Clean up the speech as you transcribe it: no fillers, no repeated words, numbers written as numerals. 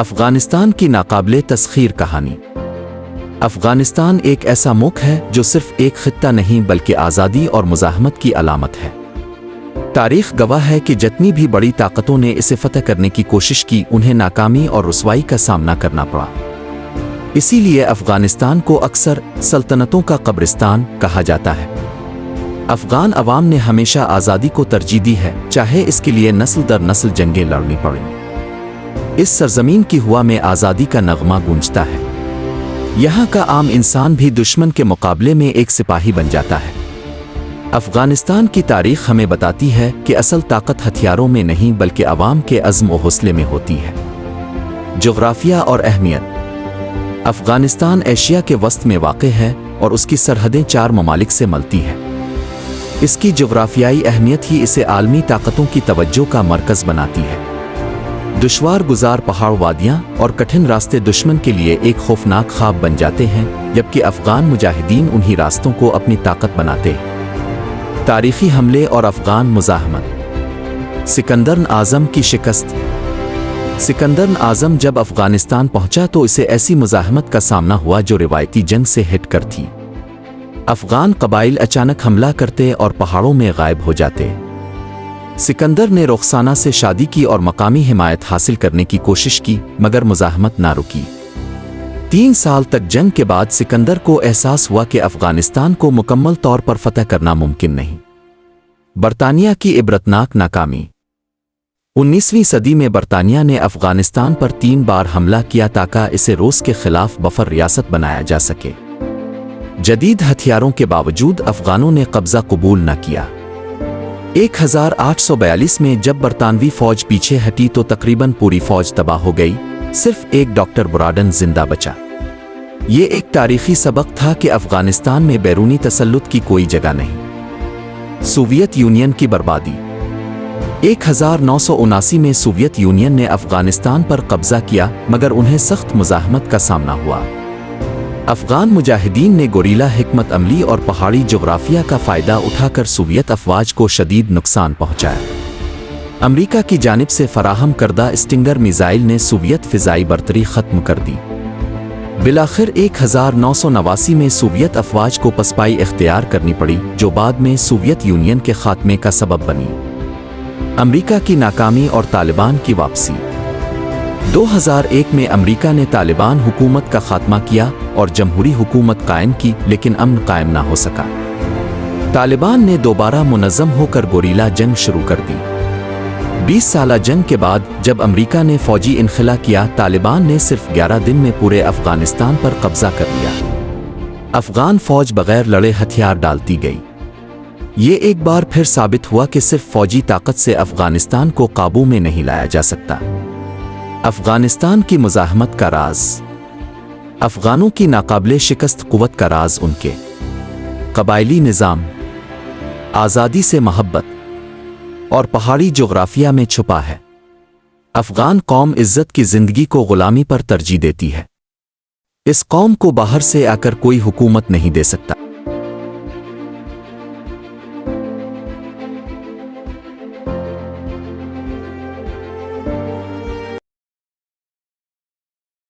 افغانستان کی ناقابل تسخیر کہانی۔ افغانستان ایک ایسا ملک ہے جو صرف ایک خطہ نہیں بلکہ آزادی اور مزاحمت کی علامت ہے۔ تاریخ گواہ ہے کہ جتنی بھی بڑی طاقتوں نے اسے فتح کرنے کی کوشش کی، انہیں ناکامی اور رسوائی کا سامنا کرنا پڑا۔ اسی لیے افغانستان کو اکثر سلطنتوں کا قبرستان کہا جاتا ہے۔ افغان عوام نے ہمیشہ آزادی کو ترجیح دی ہے، چاہے اس کے لیے نسل در نسل جنگیں لڑنی پڑیں۔ اس سرزمین کی ہوا میں آزادی کا نغمہ گونجتا ہے۔ یہاں کا عام انسان بھی دشمن کے مقابلے میں ایک سپاہی بن جاتا ہے۔ افغانستان کی تاریخ ہمیں بتاتی ہے کہ اصل طاقت ہتھیاروں میں نہیں بلکہ عوام کے عزم و حوصلے میں ہوتی ہے۔ جغرافیہ اور اہمیت۔ افغانستان ایشیا کے وسط میں واقع ہے اور اس کی سرحدیں 4 ممالک سے ملتی ہیں۔ اس کی جغرافیائی اہمیت ہی اسے عالمی طاقتوں کی توجہ کا مرکز بناتی ہے۔ دشوار گزار پہاڑ، وادیاں اور کٹھن راستے دشمن کے لیے ایک خوفناک خواب بن جاتے ہیں، جبکہ افغان مجاہدین انہی راستوں کو اپنی طاقت بناتے ہیں۔ تاریخی حملے اور افغان مزاحمت۔ سکندر اعظم کی شکست۔ سکندر اعظم جب افغانستان پہنچا تو اسے ایسی مزاحمت کا سامنا ہوا جو روایتی جنگ سے ہٹ کر تھی۔ افغان قبائل اچانک حملہ کرتے اور پہاڑوں میں غائب ہو جاتے۔ سکندر نے رخسانہ سے شادی کی اور مقامی حمایت حاصل کرنے کی کوشش کی، مگر مزاحمت نہ رکی۔ 3 سال تک جنگ کے بعد سکندر کو احساس ہوا کہ افغانستان کو مکمل طور پر فتح کرنا ممکن نہیں۔ برطانیہ کی عبرتناک ناکامی۔ 19ویں صدی میں برطانیہ نے افغانستان پر 3 بار حملہ کیا تاکہ اسے روس کے خلاف بفر ریاست بنایا جا سکے۔ جدید ہتھیاروں کے باوجود افغانوں نے قبضہ قبول نہ کیا۔ 1842 میں جب برطانوی فوج پیچھے ہٹی تو تقریباً پوری فوج تباہ ہو گئی، صرف ایک ڈاکٹر براڈن زندہ بچا۔ یہ ایک تاریخی سبق تھا کہ افغانستان میں بیرونی تسلط کی کوئی جگہ نہیں۔ سوویت یونین کی بربادی۔ 1979 میں سوویت یونین نے افغانستان پر قبضہ کیا، مگر انہیں سخت مزاحمت کا سامنا ہوا۔ افغان مجاہدین نے گوریلا حکمت عملی اور پہاڑی جغرافیہ کا فائدہ اٹھا کر سوویت افواج کو شدید نقصان پہنچایا۔ امریکہ کی جانب سے فراہم کردہ اسٹنگر میزائل نے سوویت فضائی برتری ختم کر دی۔ بالآخر 1989 میں سوویت افواج کو پسپائی اختیار کرنی پڑی، جو بعد میں سوویت یونین کے خاتمے کا سبب بنی۔ امریکہ کی ناکامی اور طالبان کی واپسی۔ 2001 میں امریکہ نے طالبان حکومت کا خاتمہ کیا اور جمہوری حکومت قائم کی، لیکن امن قائم نہ ہو سکا۔ طالبان نے دوبارہ منظم ہو کر گوریلا جنگ شروع کر دی۔ 20 سالہ جنگ کے بعد جب امریکہ نے فوجی انخلا کیا، طالبان نے صرف 11 دن میں پورے افغانستان پر قبضہ کر لیا۔ افغان فوج بغیر لڑے ہتھیار ڈالتی گئی۔ یہ ایک بار پھر ثابت ہوا کہ صرف فوجی طاقت سے افغانستان کو قابو میں نہیں لایا جا سکتا۔ افغانستان کی مزاحمت کا راز۔ افغانوں کی ناقابل شکست قوت کا راز ان کے قبائلی نظام، آزادی سے محبت اور پہاڑی جغرافیہ میں چھپا ہے۔ افغان قوم عزت کی زندگی کو غلامی پر ترجیح دیتی ہے۔ اس قوم کو باہر سے آ کر کوئی حکومت نہیں دے سکتا۔